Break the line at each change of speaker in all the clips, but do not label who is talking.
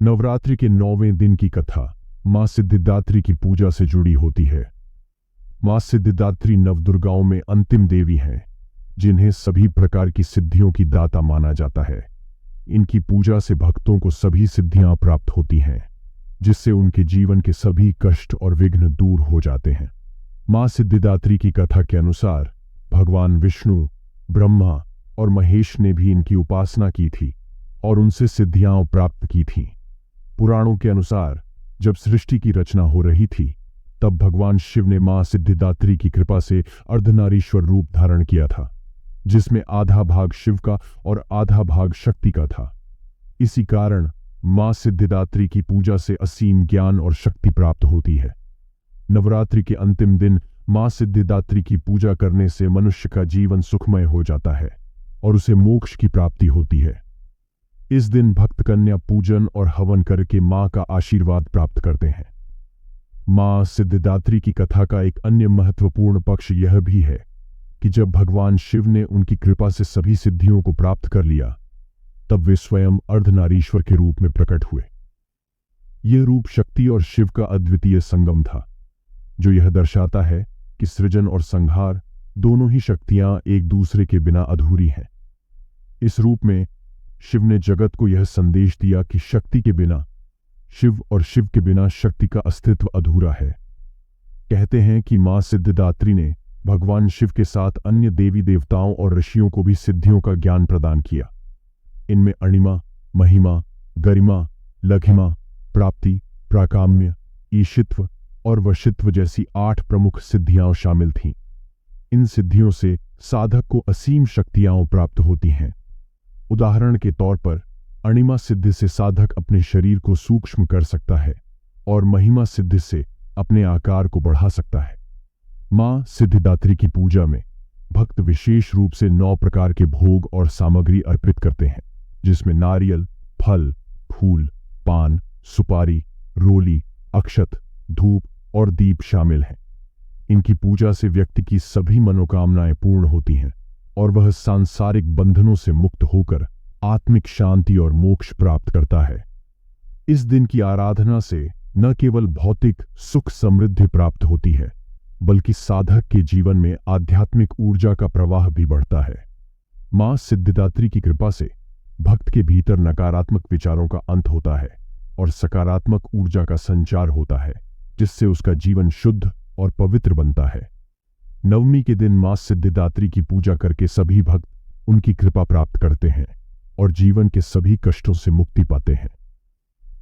नवरात्रि के 9वें दिन की कथा मां सिद्धिदात्री की पूजा से जुड़ी होती है। मां सिद्धिदात्री नवदुर्गाओं में अंतिम देवी हैं, जिन्हें सभी प्रकार की सिद्धियों की दाता माना जाता है। इनकी पूजा से भक्तों को सभी सिद्धियां प्राप्त होती हैं, जिससे उनके जीवन के सभी कष्ट और विघ्न दूर हो जाते हैं। मां सिद्धिदात्री की कथा के अनुसार भगवान विष्णु, ब्रह्मा और महेश ने भी इनकी उपासना की थी और उनसे सिद्धियां प्राप्त की थीं। पुराणों के अनुसार जब सृष्टि की रचना हो रही थी, तब भगवान शिव ने मां सिद्धिदात्री की कृपा से अर्धनारीश्वर रूप धारण किया था, जिसमें आधा भाग शिव का और आधा भाग शक्ति का था। इसी कारण मां सिद्धिदात्री की पूजा से असीम ज्ञान और शक्ति प्राप्त होती है। नवरात्रि के अंतिम दिन मां सिद्धिदात्री की पूजा करने से मनुष्य का जीवन सुखमय हो जाता है और उसे मोक्ष की प्राप्ति होती है। इस दिन भक्त कन्या पूजन और हवन करके मां का आशीर्वाद प्राप्त करते हैं। मां सिद्धिदात्री की कथा का एक अन्य महत्वपूर्ण पक्ष यह भी है कि जब भगवान शिव ने उनकी कृपा से सभी सिद्धियों को प्राप्त कर लिया, तब वे स्वयं अर्धनारीश्वर के रूप में प्रकट हुए। यह रूप शक्ति और शिव का अद्वितीय संगम था, जो यह दर्शाता है कि सृजन और संहार दोनों ही शक्तियां एक दूसरे के बिना अधूरी हैं। इस रूप में शिव ने जगत को यह संदेश दिया कि शक्ति के बिना शिव और शिव के बिना शक्ति का अस्तित्व अधूरा है। कहते हैं कि मां सिद्धिदात्री ने भगवान शिव के साथ अन्य देवी देवताओं और ऋषियों को भी सिद्धियों का ज्ञान प्रदान किया। इनमें अणिमा, महिमा, गरिमा, लघिमा, प्राप्ति, प्राकाम्य, ईशित्व और वशित्व जैसी 8 प्रमुख सिद्धियां शामिल थीं। इन सिद्धियों से साधक को असीम शक्तियां प्राप्त होती हैं। उदाहरण के तौर पर अणिमा सिद्धि से साधक अपने शरीर को सूक्ष्म कर सकता है और महिमा सिद्धि से अपने आकार को बढ़ा सकता है। मां सिद्धिदात्री की पूजा में भक्त विशेष रूप से 9 प्रकार के भोग और सामग्री अर्पित करते हैं, जिसमें नारियल, फल, फूल, पान, सुपारी, रोली, अक्षत, धूप और दीप शामिल हैं। इनकी पूजा से व्यक्ति की सभी मनोकामनाएं पूर्ण होती हैं और वह सांसारिक बंधनों से मुक्त होकर आत्मिक शांति और मोक्ष प्राप्त करता है। इस दिन की आराधना से न केवल भौतिक सुख समृद्धि प्राप्त होती है, बल्कि साधक के जीवन में आध्यात्मिक ऊर्जा का प्रवाह भी बढ़ता है। मां सिद्धिदात्री की कृपा से भक्त के भीतर नकारात्मक विचारों का अंत होता है और सकारात्मक ऊर्जा का संचार होता है, जिससे उसका जीवन शुद्ध और पवित्र बनता है। नवमी के दिन मां सिद्धिदात्री की पूजा करके सभी भक्त उनकी कृपा प्राप्त करते हैं और जीवन के सभी कष्टों से मुक्ति पाते हैं।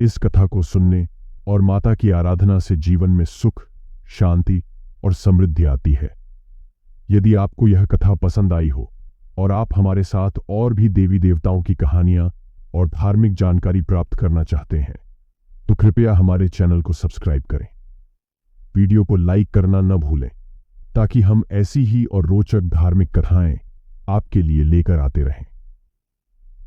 इस कथा को सुनने और माता की आराधना से जीवन में सुख, शांति और समृद्धि आती है। यदि आपको यह कथा पसंद आई हो और आप हमारे साथ और भी देवी देवताओं की कहानियां और धार्मिक जानकारी प्राप्त करना चाहते हैं, तो कृपया हमारे चैनल को सब्सक्राइब करें। वीडियो को लाइक करना न भूलें, ताकि हम ऐसी ही और रोचक धार्मिक कथाएं आपके लिए लेकर आते रहें।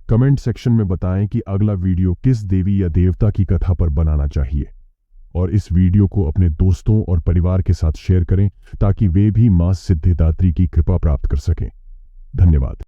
कमेंट सेक्शन में बताएं कि अगला वीडियो किस देवी या देवता की कथा पर बनाना चाहिए, और इस वीडियो को अपने दोस्तों और परिवार के साथ शेयर करें, ताकि वे भी मां सिद्धिदात्री की कृपा प्राप्त कर सकें। धन्यवाद।